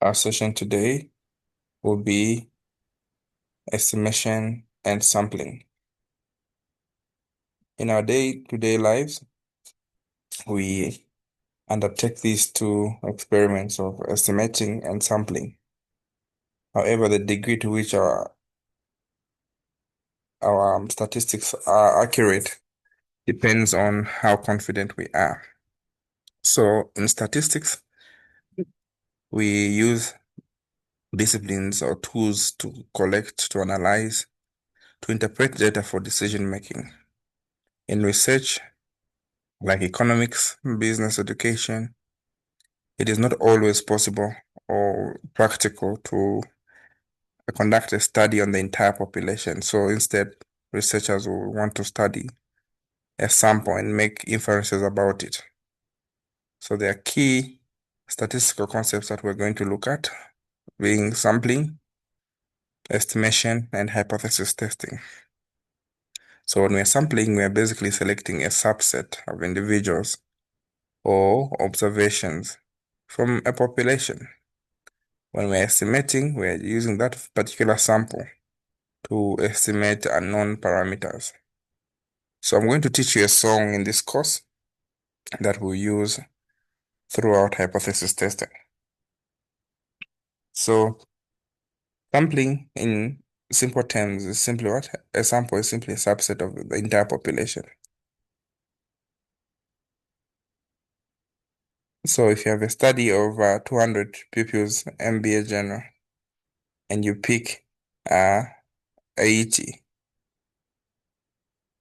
Our session today will be estimation and sampling. In our day-to-day lives, we undertake these two experiments of estimating and sampling. However, the degree to which our statistics are accurate depends on how confident we are. So in statistics, we use disciplines or tools to collect, to analyze, to interpret data for decision making. In research, like economics, business education, it is not always possible or practical to conduct a study on the entire population. So instead, researchers will want to study a sample and make inferences about it. So there are key statistical concepts that we're going to look at, being sampling, estimation, and hypothesis testing. So when we're sampling, we're basically selecting a subset of individuals or observations from a population. When we're estimating, we're using that particular sample to estimate unknown parameters. So I'm going to teach you a song in this course that we'll use throughout hypothesis testing. So sampling in simple terms is simply what? A sample is simply a subset of the entire population. So if you have a study of 200 pupils, MBA general, and you pick 80,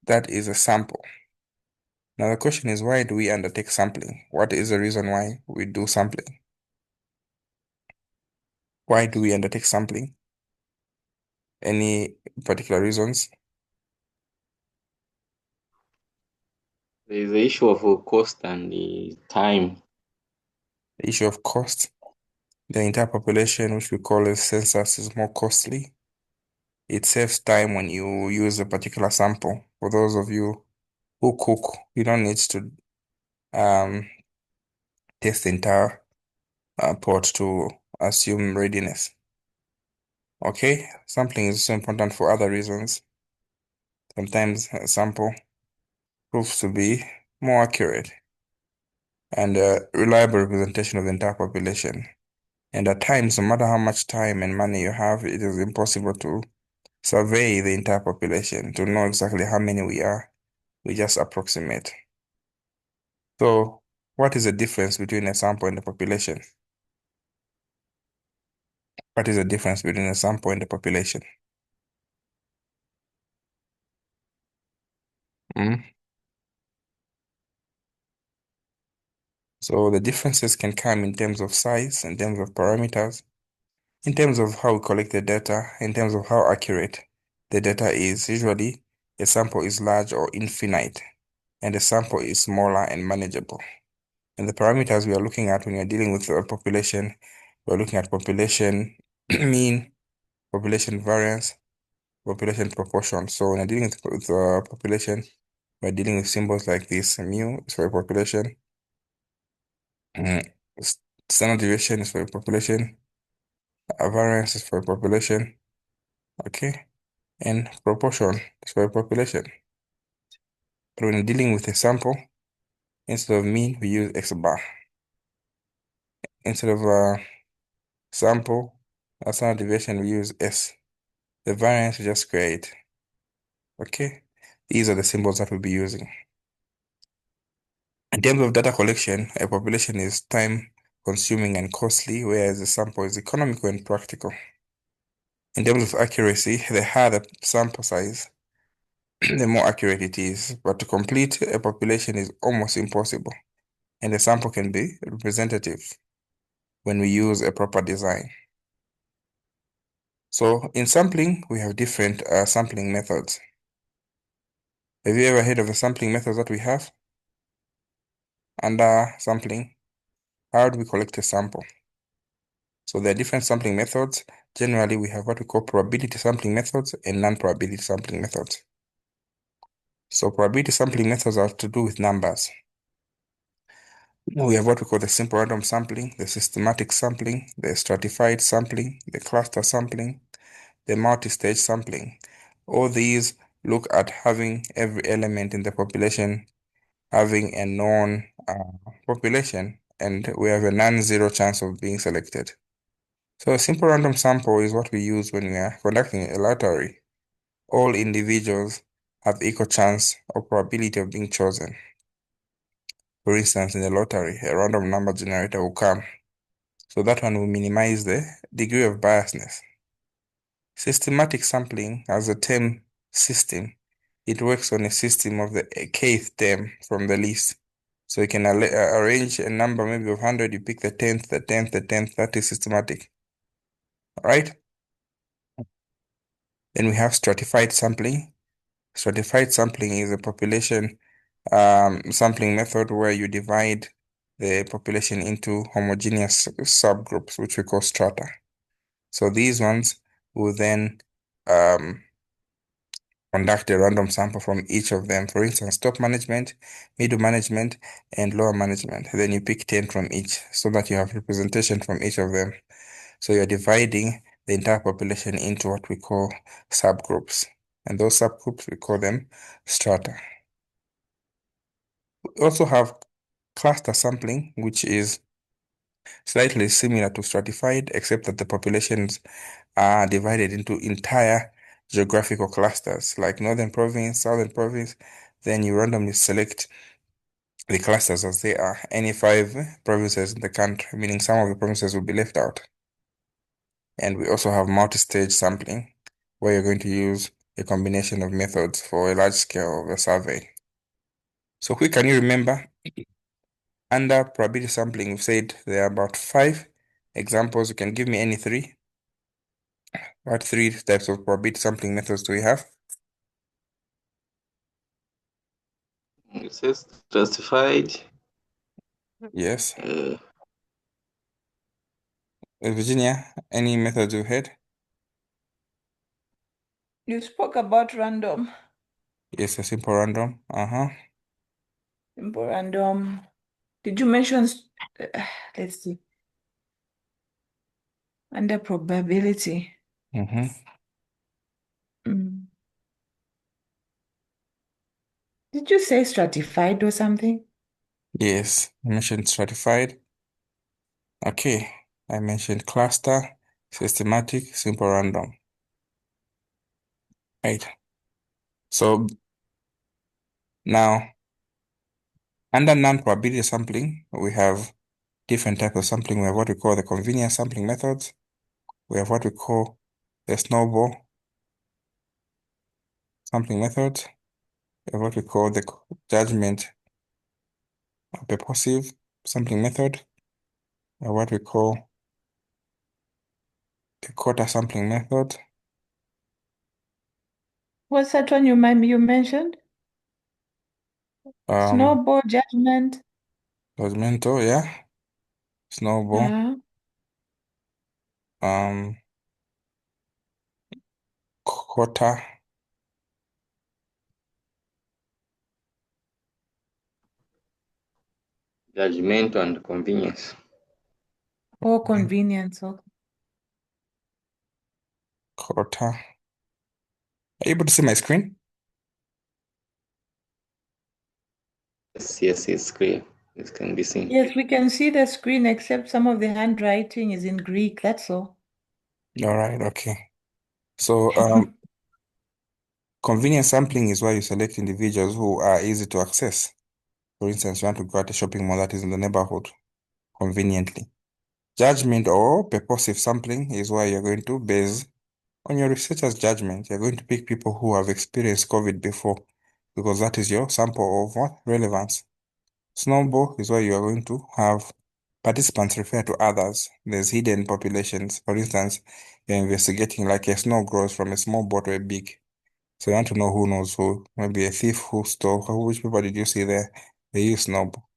that is a sample. Now the question is, why do we undertake sampling? What is the reason why we do sampling? Why do we undertake sampling? Any particular reasons? There is the issue of cost and the time. The issue of cost. The entire population, which we call a census, is more costly. It saves time when you use a particular sample. For those of you who cook, you don't need to um, test the entire pot to assume readiness. Okay, sampling is so important for other reasons. Sometimes a sample proves to be more accurate and a reliable representation of the entire population. And at times, no matter how much time and money you have, it is impossible to survey the entire population to know exactly how many we are. We just approximate. So, what is the difference between a sample and the population? What is the difference between a sample and the population? Mm? So, the differences can come in terms of size, in terms of parameters, in terms of how we collect the data, in terms of how accurate the data is. Usually, a sample is large or infinite, and a sample is smaller and manageable. And the parameters we are looking at when you're dealing with a population, we're looking at population mean, population variance, population proportion. So when you're dealing with population, we're dealing with symbols like this. Mu is for a population. Mm, Standard deviation is for a population. Variance is for a population. Okay. And proportion is for a population. But when you're dealing with a sample, instead of mean, we use X bar. Instead of sample, standard deviation, we use S. The variance, we just square it. Okay. These are the symbols that we'll be using. In terms of data collection, a population is time consuming and costly, whereas a sample is economical and practical. In terms of accuracy, the higher the sample size, the more accurate it is. But to complete a population is almost impossible, and the sample can be representative when we use a proper design. So in sampling, we have different sampling methods. Have you ever heard of the sampling methods that we have? Under sampling, how do we collect a sample? So there are different sampling methods. Generally, we have what we call probability sampling methods and non-probability sampling methods. So probability sampling methods are to do with numbers. We have what we call the simple random sampling, the systematic sampling, the stratified sampling, the cluster sampling, the multi-stage sampling. All these look at having every element in the population having a known population, and we have a non-zero chance of being selected. So a simple random sample is what we use when we are conducting a lottery. All individuals have equal chance or probability of being chosen. For instance, in a lottery, a random number generator will come. So that one will minimize the degree of biasness. Systematic sampling, as a term system, it works on a system of the kth term from the list. So you can arrange a number maybe of 100, you pick the 10th, the 10th, the 10th, that is systematic. All right? Then we have stratified sampling. Stratified sampling is a population sampling method where you divide the population into homogeneous subgroups, which we call strata. So these ones will then um, conduct a random sample from each of them. For instance, top management, middle management, and lower management. Then you pick 10 from each so that you have representation from each of them. So you're dividing the entire population into what we call subgroups. And those subgroups, we call them strata. We also have cluster sampling, which is slightly similar to stratified, except that the populations are divided into entire geographical clusters, like Northern Province, Southern Province. Then you randomly select the clusters as they are, any 5 provinces in the country, meaning some of the provinces will be left out. And we also have multi-stage sampling, where you're going to use a combination of methods for a large scale of a survey. So quick, can you remember? Under probability sampling, we've said there are about 5 examples. You can give me any 3. What 3 types of probability sampling methods do we have? It says justified. Yes. Uh, Virginia, any methods you've had? You spoke about random. Yes, a simple random. Simple random. Did you mention, let's see, under probability? Mm-hmm. Mm. Did you say stratified or something? Yes, I mentioned stratified. Okay, I mentioned cluster, systematic, simple random. Right. So now, under non-probability sampling, we have different types of sampling. We have what we call the convenience sampling methods. We have what we call the snowball sampling methods. We have what we call the judgment purposive sampling method. We have what we call the quota sampling method. What's that one you mentioned? Um, Snowball judgment. judgmental, yeah. Snowball. Yeah. Um, quota. Judgment and convenience. Or convenience. Okay. Quota. Are you able to see my screen? Yes, it's clear. It can be seen. Yes, we can see the screen, except some of the handwriting is in Greek. That's all. All right, okay. So, convenience sampling is where you select individuals who are easy to access. For instance, you want to go at a shopping mall that is in the neighborhood conveniently. Judgment or purposive sampling is where you're going to base on your researcher's judgment. You're going to pick people who have experienced COVID before because that is your sample of what? Relevance. Snowball is where you are going to have participants refer to others. There's hidden populations. For instance, you're investigating like a snow grows from a small boat to a big. So you want to know who knows who. Maybe a thief who stole. Which people did you see there? They use snowball.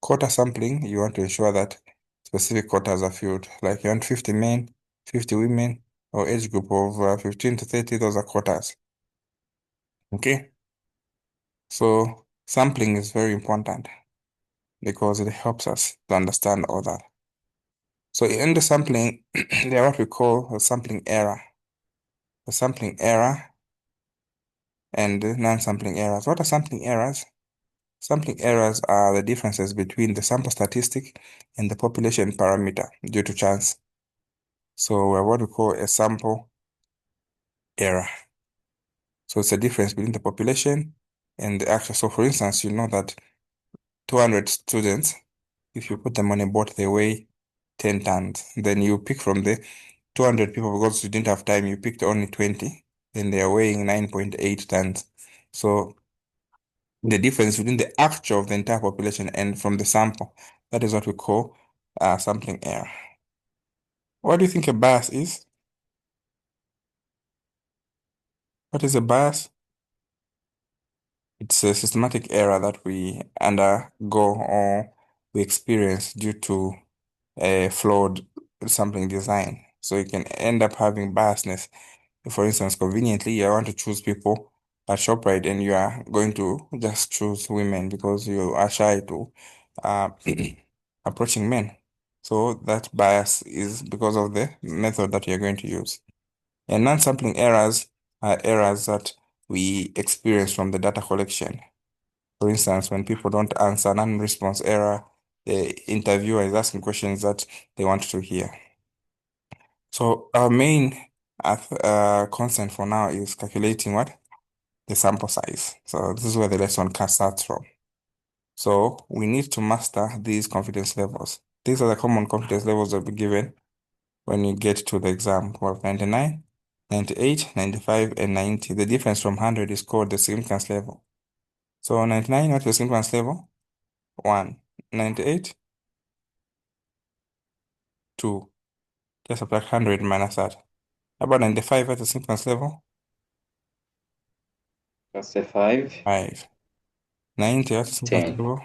Quota sampling, you want to ensure that specific quotas are filled. Like you want 50 men, 50 women, or age group of 15 to 30, those are quotas. Okay? So sampling is very important. because it helps us to understand all that. So in the sampling, there are what we call a sampling error. The sampling error and the non-sampling errors. What are sampling errors? Sampling errors are the differences between the sample statistic and the population parameter due to chance. So we have what we call a sample error. So it's a difference between the population and the actual. So for instance, you know that 200 students, if you put them on a boat, they weigh 10 tons. Then you pick from the 200 people because you didn't have time, you picked only 20, then they are weighing 9.8 tons. So the difference between the actual of the entire population and from the sample, that is what we call sampling error. What do you think a bias is? What is a bias? It's a systematic error that we undergo or we experience due to a flawed sampling design. So you can end up having biasness. For instance, conveniently, you want to choose people at ShopRite and you are going to just choose women because you are shy to uh, approaching men. So that bias is because of the method that you're going to use. And non-sampling errors are errors that we experience from the data collection. For instance, when people don't answer, non-response error, the interviewer is asking questions that they want to hear. So our main concern for now is calculating what? The sample size. So this is where the lesson starts from. So we need to master these confidence levels. These are the common confidence levels that will be given when you get to the exam. We have 99, 98, 95, and 90. The difference from 100 is called the significance level. So 99, what's the significance level? 1. 98, 2. Just subtract 100 minus that. How about 95, what's the significance level? That's a 5. 5. 90, what's the significance 10. level?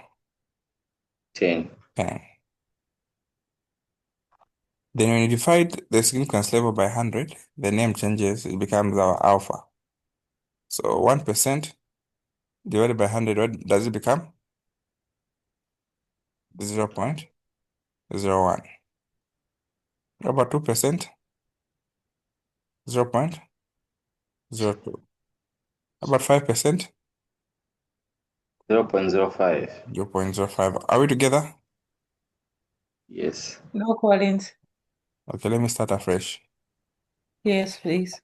10. 10. Then when you divide the significance level by 100, the name changes, it becomes our alpha. So 1% divided by 100, what does it become? 0.01. How about 2%? 0.02. How about 5%? 0.05. 0.05. Are we together? Yes. No, Collins. Okay, let me start afresh. Yes, please.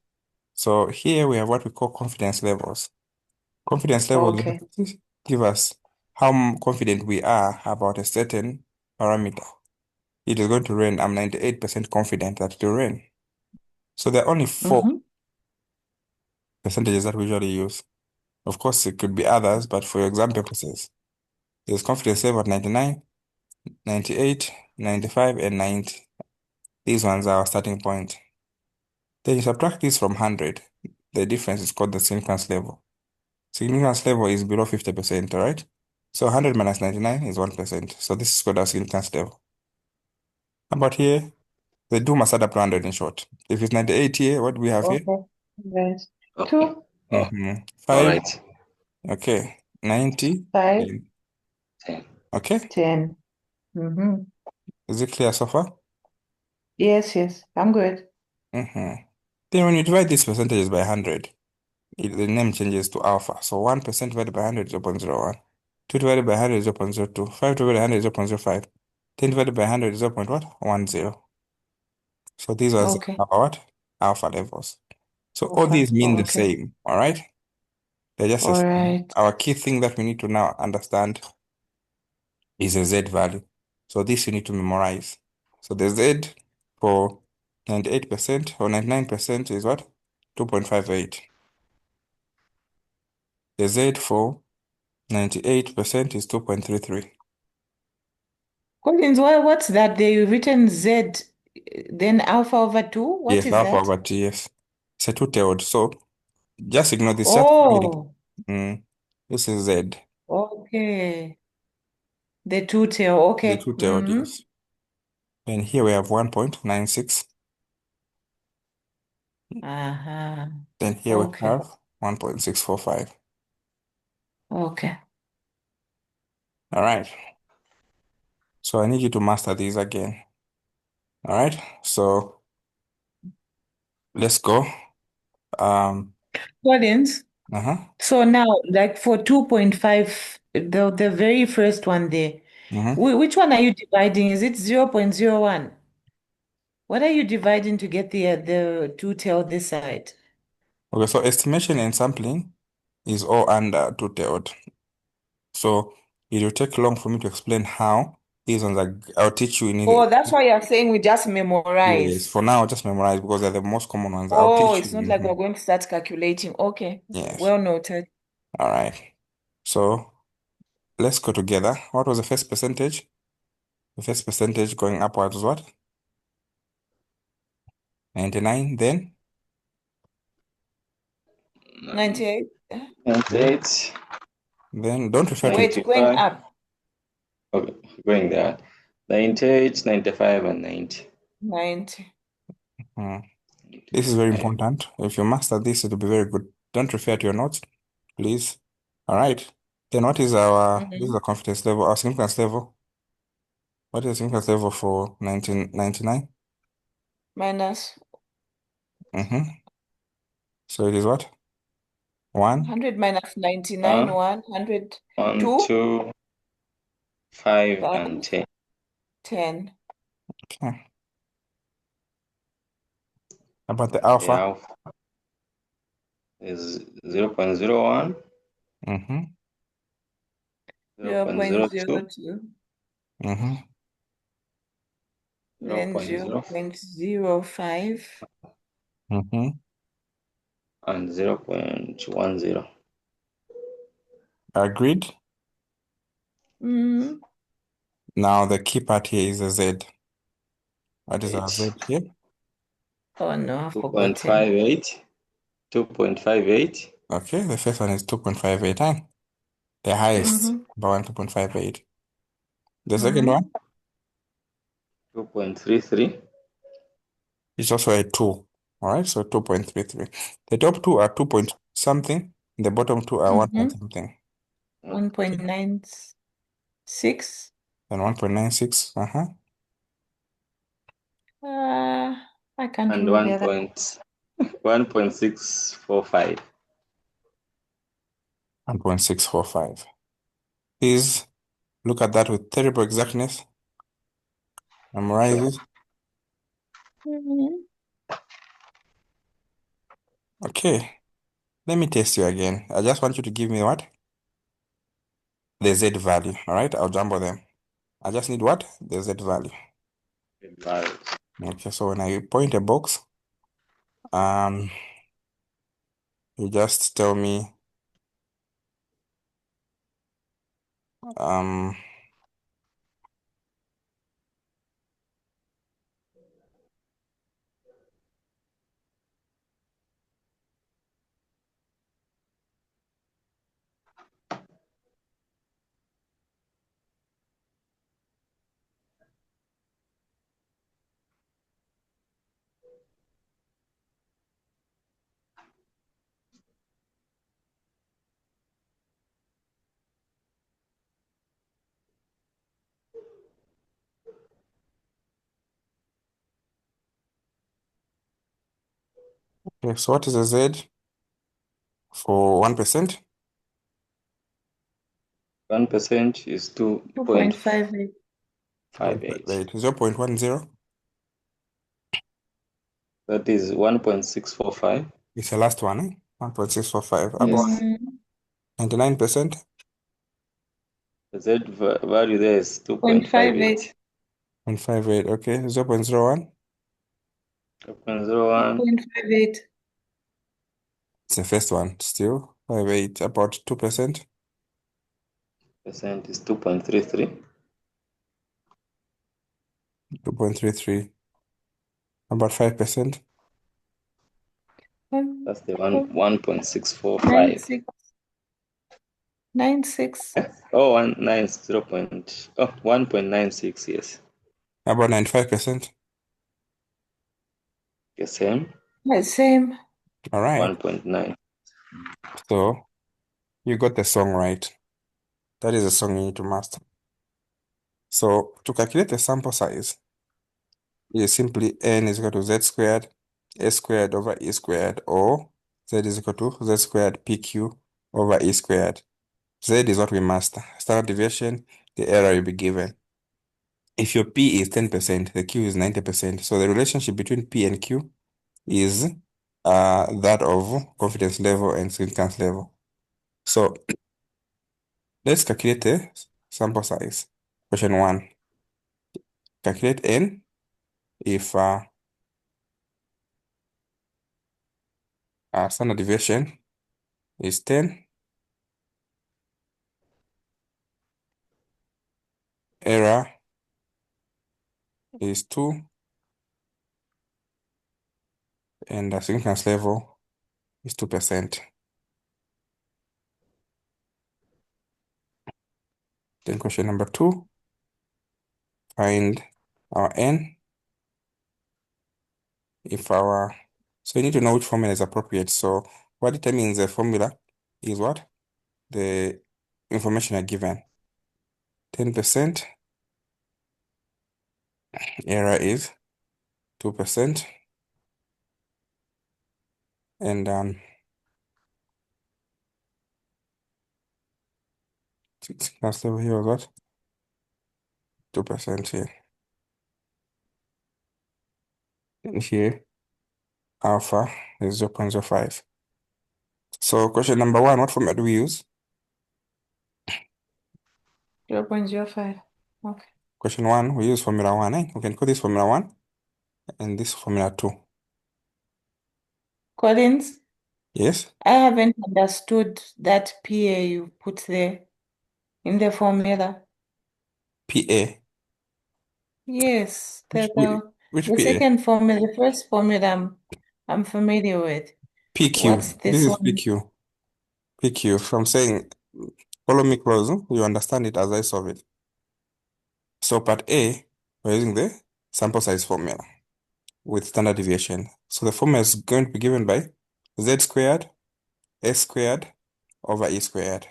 So here we have what we call confidence levels. Confidence levels Okay. give us how confident we are about a certain parameter. It is going to rain. I'm 98% confident that it will rain. So there are only four Mm-hmm. percentages that we usually use. Of course, it could be others, but for exam purposes, there's confidence level at 99, 98, 95, and 90. These ones are our starting point. Then you subtract this from 100. The difference is called the significance level. Significance level is below 50%, all right? So 100 minus 99 is 1%. So this is called our significance level. How about here? The do must add up to 100 in short. If it's 98 here, what do we have here? Okay. Yes. Okay. 2, Oh, all 5, right. okay, 90, 5, 10. 10. Okay, 10. Mm-hmm. is it clear so far? Yes, yes. I'm good. Mm-hmm. Then when you divide these percentages by 100, the name changes to alpha. So 1% divided by 100 is 0.01. 2 divided by 100 is 0.02. 5 divided by 100 is 0.05. 10 divided by 100 is 0. What? 10. So these are Okay. our what? Alpha levels. So all Alpha. these mean Oh, the okay. same, all right? They're just the All same. right. Our key thing that we need to now understand is a Z value. So this you need to memorize. So the Z for 98% or 99% is what? 2.58. The Z for 98% is 2.33. Collins, what's that? They written Z, then alpha over 2. What Yes, is alpha that? over T, yes. It's a two-tailed. So just ignore this. Just ignore it. Oh, This is Z. okay. The two tail. The Okay. two-tailed, Mm-hmm. yes. And here we have 1.96. Uh-huh. Then here we Okay. have 1.645. Okay. All right. So I need you to master these again. All right. So let's go. Collins. Uh-huh. So now, like for 2.5, the very first one there, which one are you dividing? Is it 0.01? What are you dividing to get the two-tailed this side? Okay, so estimation and sampling is all under two-tailed. So it will take long for me to explain how these ones are. I'll teach you in Oh, it. that's why you're saying we just Yes, memorize. for now, just memorize because they're the most common ones. I'll Oh, teach it's you not in like here. we're going to start calculating. Okay, Yes. well noted. All right. So let's go together. What was the first percentage? The first percentage going upwards was what? 99, then? 98. Okay. 98, Then don't refer to it. Wait, going 95. up. Okay, going there. 98, 95, and 90. 90. Hmm. This is very 95. important. If you master this, it'll be very good. Don't refer to your notes, please. All right. Then what is this is Mhm. the confidence level, our significance level. What is the significance level for 1999? Minus Mm-hmm. So it is what? 1? 100 minus 99, 1, 100, 1, 2, 2, 5, 5, and 10. 10. Okay. About the And the alpha? alpha is 0.01, Mm-hmm. 0.02, 0.02, Mm-hmm. then 0.0, 0.05. Mm-hmm. and 0.10. Agreed? Mm, Now the key part here is the Z. What is our Z 8, here? oh no, I've forgotten. 2.58, 2.58, Okay, the first one is 2.58 times. The highest, Mm-hmm. about 1, 2.58. The second Mm-hmm. one 2.33, is also a 2. All right, so 2.33. The top two are 2 point something, the bottom two are 1 point Mm-hmm. something. Okay, 1.96. then 1.96. Uh-huh. Uh, I can't and remember that. 1.645. 1.645. Please look at that with terrible exactness. Memorize Sure. it. Mhm. Okay, let me test you again. I just want you to give me what? The Z value. All right, I'll jumble them. I just need what? The Z value. Values. Okay, so when I point a box, um, you just tell me, um, okay, so what is the Z for 1%? 1% is 2.58. 2.58. 0.10. That is 1.645. It's the last one, eh? 1.645. About Yes. Mm, 99%. The Z value there is 0.58. 2.58. 0.58. Okay. 0.01. 2.01 0.58. It's the first one. Still 58. About 2%. percent is 2.33. 2.33. About 5%. That's the Oh, 1.645. 96. 96. Oh, 1.96, yes. About 95%. The same, Yeah, same. All right. 1.9. So you got the song right. That is a song you need to master. So to calculate the sample size, it is simply n is equal to z squared, s squared over e squared, or z is equal to z squared pq over e squared. Z is what we master. Standard deviation, the error will be given. If your P is 10%, the Q is 90%. So the relationship between P and Q is that of confidence level and significance level. So let's calculate the sample size. Question 1. Calculate N if standard deviation is 10, error is 2, and the significance level is 2%. Then question number 2, find our N if our, so you need to know which formula is appropriate. So what determines the formula is what? The information are given. 10%, error is 2%, and significance level here was what? 2% here. And here, alpha is 0.05. So question number 1, what formula do we use? 0.05. Okay. Question 1, we use formula 1. Eh? We can call this formula 1 and this formula 2. Collins, Yes? I haven't understood that PA you put there in the formula. PA. Yes, Which the PA? second formula, the first formula I'm familiar with. PQ. What's This this is one? PQ. PQ. From saying, follow me close, you understand it as I solve it. So part A, we're using the sample size formula with standard deviation. So the formula is going to be given by z squared, s squared over e squared.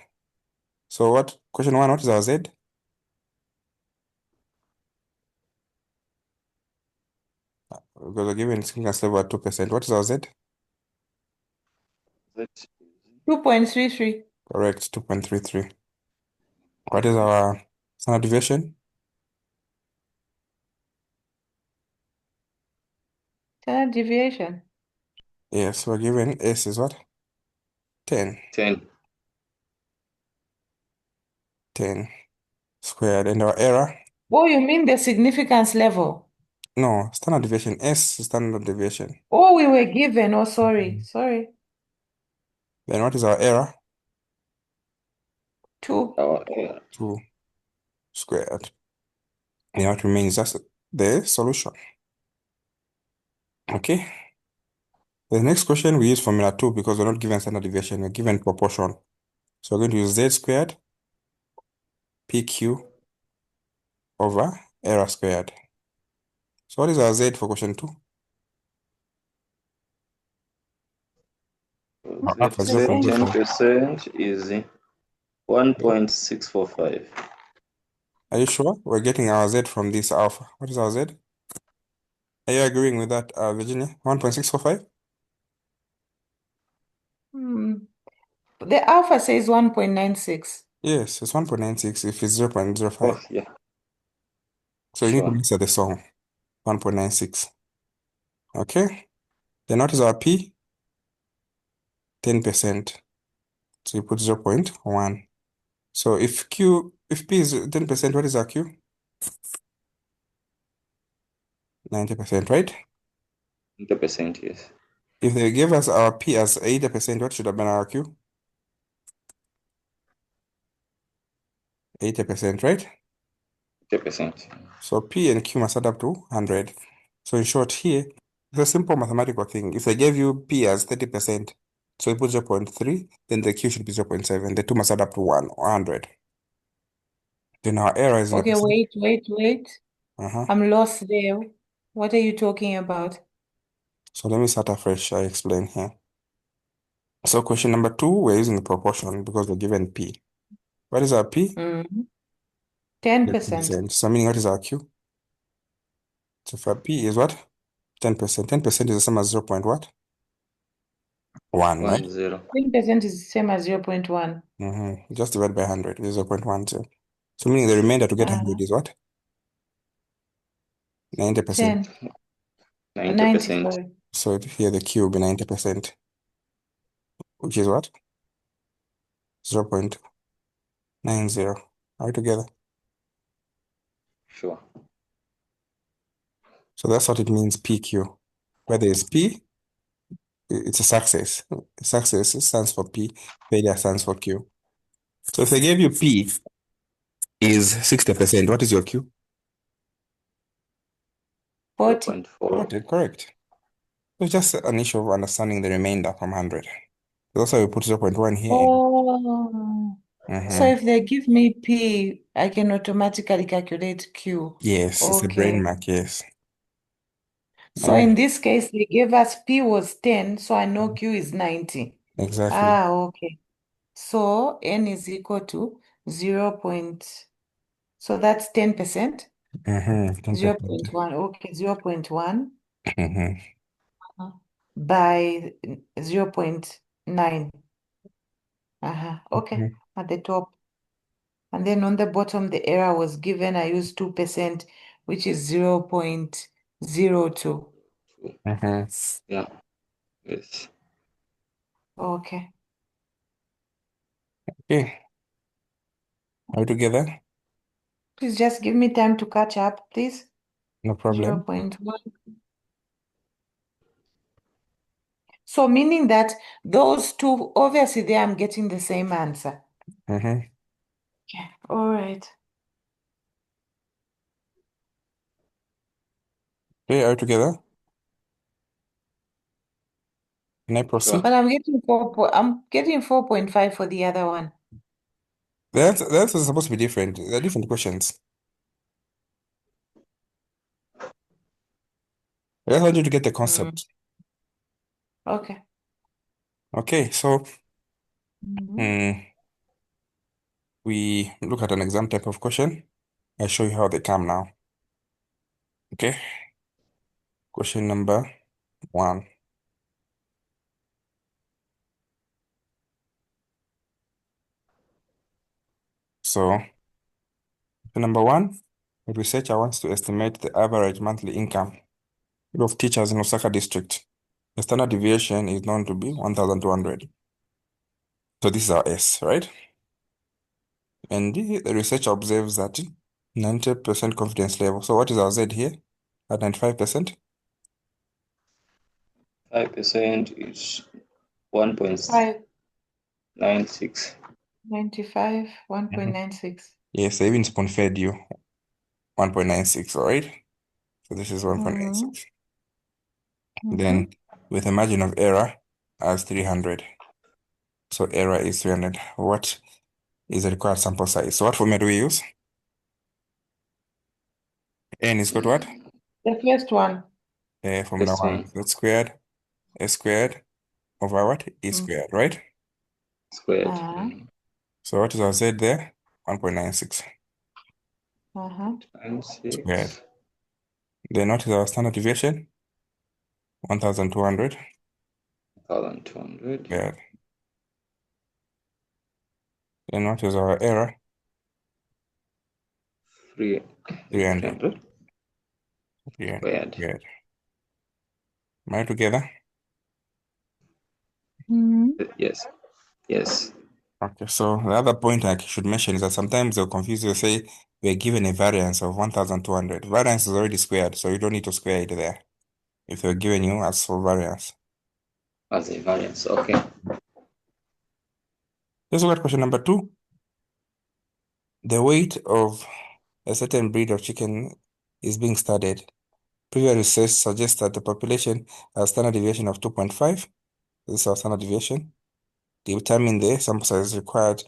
So question 1, what is our z? Because we're given significance level at 2%. What is our z? That 2.33. Correct, 2.33. What is our standard deviation? Standard deviation. Yes, we're given s is what? 10. 10. 10 squared. And our error? Oh, you mean the significance level? No, standard deviation. S is standard deviation. Oh, we were given. Oh, sorry. Sorry. Then what is our error? 2. Our error. 2 squared. And what remains just the solution. Okay. The next question we use formula 2 because we're not given standard deviation, we're given proportion. So we're going to use z squared pq over error squared. So what is our z for question 2? Our alpha is Z 0.25. 10% is 1.645. Are you sure? We're getting our z from this alpha. What is our z? Are you agreeing with that, Virginia? 1.645? The alpha says 1.96. Yes, it's 1.96 if it's 0.05. Oh, yeah. So you need to Sure. answer the sum. 1.96. Okay. Then what is our P? 10%. So you put 0.1. So if P is 10%, what is our Q? 90%, right? 90%, yes. If they gave us our P as 80%, what should have been our Q? 80%, right? 80%. So P and Q must add up to 100. So in short here, it's a simple mathematical thing. If they gave you P as 30%, so you put 0.3, then the Q should be 0.7. The two must add up to 100. Then our error is in a Okay, percent. wait. Uh-huh. I'm lost there. What are you talking about? So let me start afresh. I explain here. So question number 2, we're using the proportion because we're given P. What is our P? Mm. 10%. So meaning what is our Q? So for P is what? 10%. 10% is the same as 0 point what? 1, right? 10. 10% is the same as 0.1. Just divide by 100, which is 0.12. So meaning the remainder to get 100 is what? 90%. 10. 90, 90%. sorry. So here the Q will be 90%, which is what? 0.90. Are we together? Sure. So that's what it means, PQ. Where there is P, it's a success. Success stands for P, failure stands for Q. So if they gave you P is 60%, what is your Q? 40. 0.4. 40, correct. It's just an issue of understanding the remainder from 100. That's why we put 0.1 here. Oh. So if they give me P, I can automatically calculate Q. Yes, it's a brain Okay. mark, yes. So in this case, they gave us P was 10, so I know Q is 90. Exactly. Okay. So N is equal to 0. So that's 10%. 10%. 0.1. Okay, 0.1 Mhm. by 0.9. Okay, Mhm. at the top. And then on the bottom, the error was given. I used 2%, which is 0.02. Mhm. Yeah. Yes. Okay. Okay, are we together? Please just give me time to catch up, please. No problem. 0.1. So meaning that those two, obviously there I'm getting the same answer. Mhm. Okay. All right. Okay, are we together? Can I Sure. proceed? But I'm getting 4.5 for the other one. That's supposed to be different. They're different questions. I just want you to get the concept. Okay. Okay, so Mhm. mm, we look at an exam type of question. I'll show you how they come now. Okay, question number 1. So, question number 1, a researcher wants to estimate the average monthly income of teachers in Osaka district. The standard deviation is known to be 1,200. So this is our S, right? And the research observes that 90% confidence level. So what is our Z here? At 95%? 5% is 1.96. 95, Mhm. 1.96. Yes, I even spoon fed you 1.96, all right? So this is Mm-hmm. 1.96. Mm-hmm. Then with a margin of error as 300. So error is 300. What is the required sample size? So what formula do we use? N is got what? The first one. Formula This 1. one. So it's squared, S squared over what? E Mm. squared, right? Squared. Uh-huh. So what is our Z there? 1.96 Uh-huh. Times squared. 6. Then what is our standard deviation? 1,200 1,200. squared. Then what is our error? 300 300 squared. squared. Am I together? Mm-hmm. Yes. Yes. Okay, so the other point I should mention is that sometimes they'll confuse you, say we're given a variance of 1,200. Variance is already squared, so you don't need to square it there if they're giving you as for variance. As a variance. Okay. Let's look at question number 2. The weight of a certain breed of chicken is being studied. Previous research suggests that the population has standard deviation of 2.5. This is our standard deviation. Determine the sample size required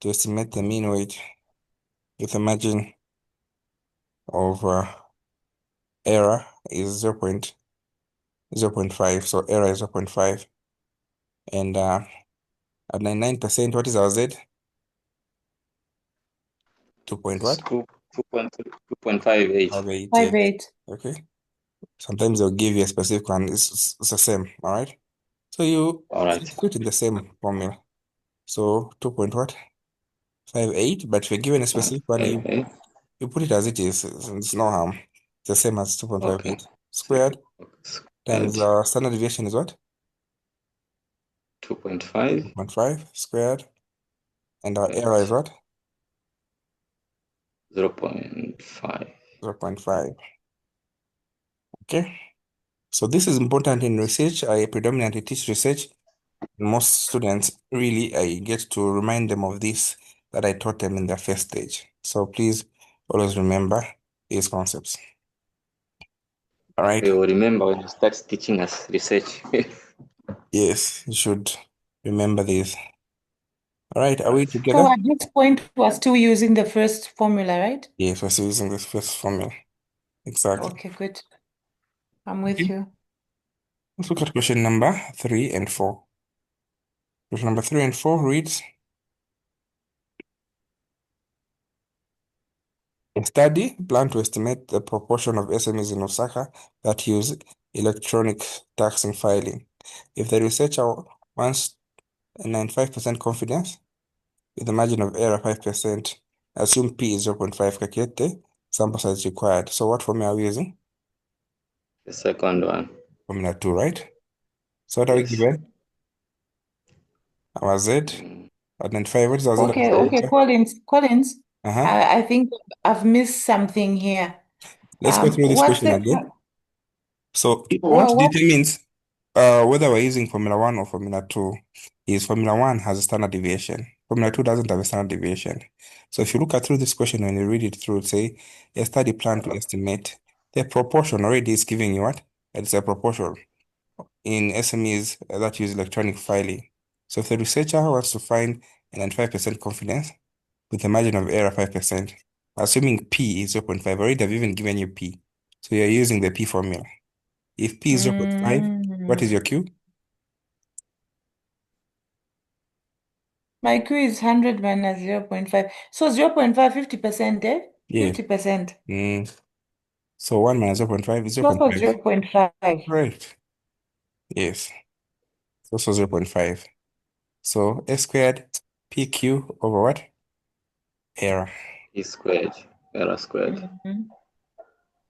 to estimate the mean weight with a margin of error is 0.5. So error is 0.5. And at 99%, what is our Z? 2 point what? 2.58. 58. 58. Okay. Sometimes they'll give you a specific one. It's the same. All right. So you All right. put in the same formula. So 2 point what? 58. But if you're given a specific one, Okay. you put it as it is. It's no harm. It's the same as 2.58 Okay. squared times Squared. standard deviation is what? 2.5. 2.5 squared. And our error is Right. what? 0.5. 0.5. Okay. So this is important in research. I predominantly teach research. Most students really, I get to remind them of this that I taught them in their first stage. So please always remember these concepts. All right. You will remember when you start teaching us research. Yes, you should remember these. All right. Are we So together? at this point, we're still using the first formula, right? Yes, we're still using this first formula. Exactly. Okay, good. I'm with Okay. you. Let's look at question number 3 and 4. Question number 3 and 4 reads, a study planned to estimate the proportion of SMEs in Osaka that use electronic taxing filing. If the researcher wants a 95% confidence with a margin of error 5%, assume P is 0.5, calculate the sample size required. So what formula are we using? The second one. Formula 2, right? So what are we Yes. given? Our Z, Mm, 95. What is our Z? Okay, Collins. Uh-huh. I think I've missed something here. Let's go through this What's question the again. So what what? determines whether we're using Formula 1 or Formula 2 is Formula 1 has a standard deviation. Formula 2 doesn't have a standard deviation. So if you look at through this question, when you read it through, say a study plan to estimate the proportion already is giving you what? It's a proportion in SMEs that use electronic filing. So if the researcher wants to find a 95% confidence with a margin of error 5%, assuming P is 0.5, already I've even given you P. So you're using the P formula. If P is 0.5, what is your Q? My Q is 100 minus 0.5. So 0.5, 50%, eh? Yeah. 50%. So 1 minus 0.5 is So for 0.5. 0.5. Right. Yes. It's also 0.5. So S squared PQ over what? Error. E squared. Error squared. Mhm.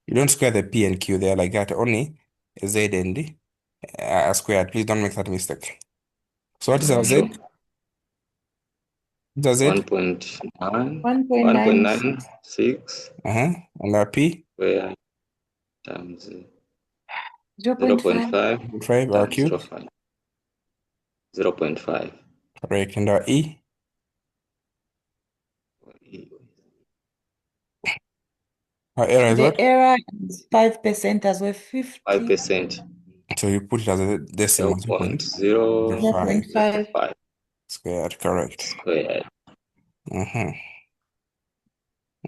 You don't square the P and Q there like that. Only Z and D squared. Please don't make that mistake. So what is our Z? Okay. What's our Z? 1.9. 1.96. 1.96 And our P? squared times 0.5. 0.5 5. Our times Q? 0.5. 0.5. Correct. And our E? Our error is The what? error is 5% as well, 50. 5%. So you put it as a decimal, 0.05 0.5. squared. Correct. squared.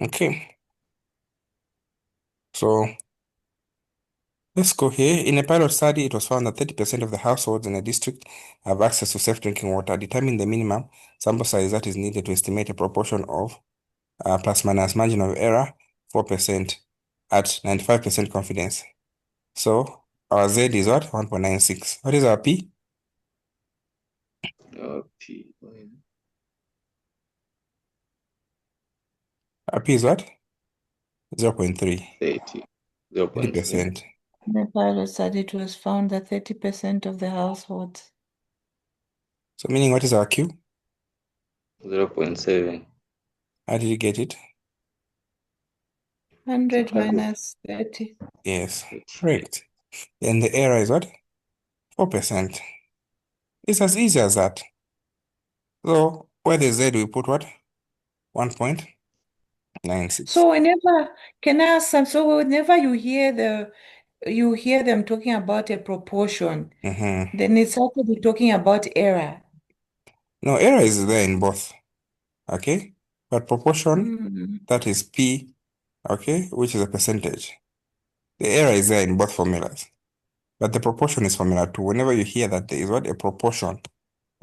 Okay. So let's go here. In a pilot study, it was found that 30% of the households in a district have access to safe drinking water. Determine the minimum sample size that is needed to estimate a proportion of plus minus margin of error 4% at 95% confidence. So our Z is what? 1.96. What is our P? P Our P is what? 0.3. 30. 0.3. 30%. In the pilot study, it was found that 30% of the households. So meaning what is our Q? 0.7. How did you get it? 100 minus 30. Yes, correct. And the error is what? 4%. It's as easy as that. So where the Z we put what? 1.96. So can I ask some, so whenever you hear them talking about a proportion, then it's actually talking about error. No, error is there in both. Okay? But proportion, that is P, okay, which is a percentage. The error is there in both formulas. But the proportion is formula 2. Whenever you hear that there is what a proportion,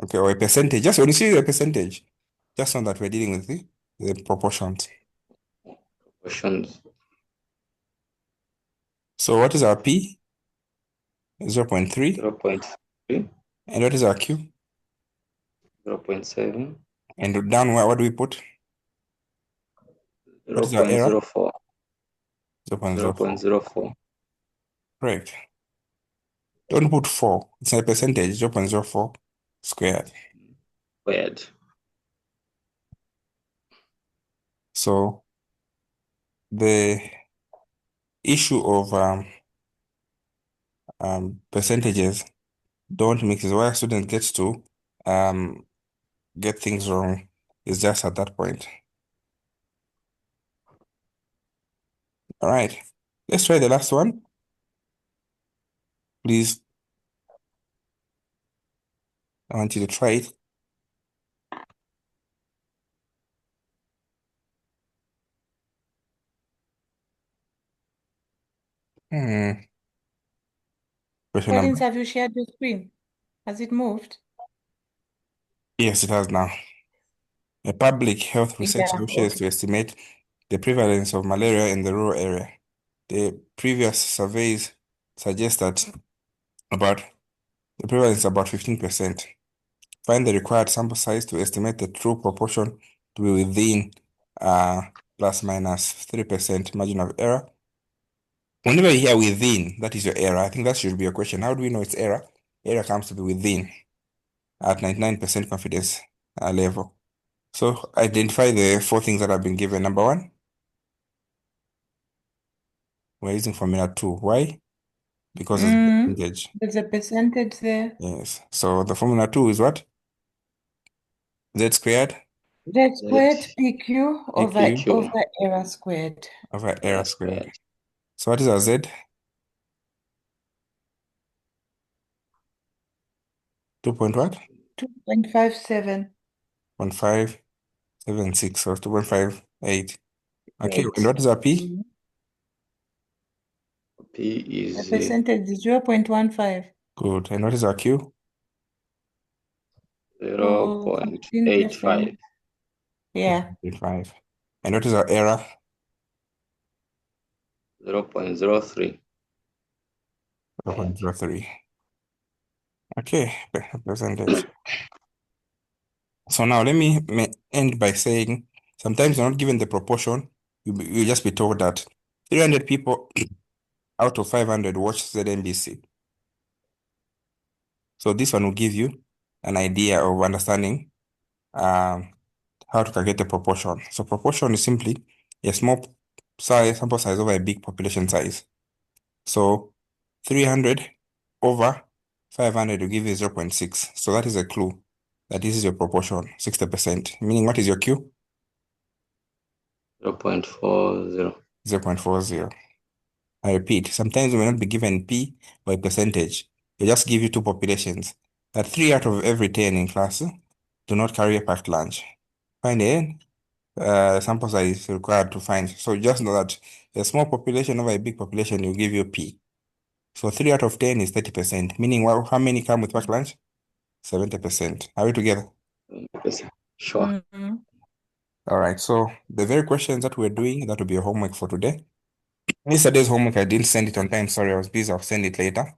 okay, or a percentage, just when you see a percentage, just know that we're dealing with the proportions. portions. So what is our P? 0.3. 0.3, And what is our Q? 0.7, And down what do we put? What is our error? 0.04, 0.04. 0.04. Correct. Don't put 4. It's a percentage, 0.04 squared. Squared. So the issue of percentages don't mix is why students gets to get things wrong is just at that point. All right, let's try the last one. Please, I want you to try it. Question number. Collins, have you shared your screen? Has it moved? Yes, it has now. A public health research Yeah, wishes to estimate the prevalence of malaria in the rural area. The previous surveys suggest that the prevalence is about 15%. Find the required sample size to estimate the true proportion to be within plus minus 3% margin of error. Whenever you hear within, that is your error. I think that should be a question. How do we know it's error? Error comes to be within at 99% confidence level. So identify the 4 things that have been given. Number 1, we're using formula 2. Why? Because it's a percentage. There's a percentage there. Yes. So the formula 2 is what? Z squared Z squared PQ over PQ. error squared. over error squared. Squared. So what is our Z? 2 point what? 2.57. 0.576 or 2.58. Okay, and what is our P? P The is percentage is 0.15. Good. And what is our Q? 0.85. Yeah. 0.5. And what is our error? 0.03. 0.03. Okay, percentage. So now let me end by saying sometimes you're not given the proportion. You'll just be told that 300 people out of 500 watch ZNBC. So this one will give you an idea of understanding how to calculate the proportion. So proportion is simply a small size, sample size over a big population size. So 300 over 500 will give you 0.6. So that is a clue that this is your proportion, 60%. Meaning what is your Q? 0.40. 0.40. I repeat, sometimes you may not be given P or a percentage. They just give you 2 populations. That 3 out of every 10 in class do not carry a packed lunch. Find N, sample size is required to find. So just know that a small population over a big population will give you P. So 3 out of 10 is 30%, meaning how many come with packed lunch? 70%. Are we together? Sure. All right, so the very questions that we're doing, that will be your homework for today. Yesterday's homework, I didn't send it on time. Sorry, I was busy. I'll send it later.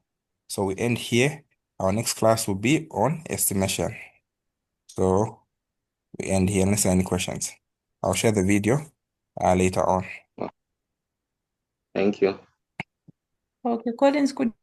So we end here. Our next class will be on estimation. So we end here unless there are any questions. I'll share the video later on. Thank you. Okay, Collins, could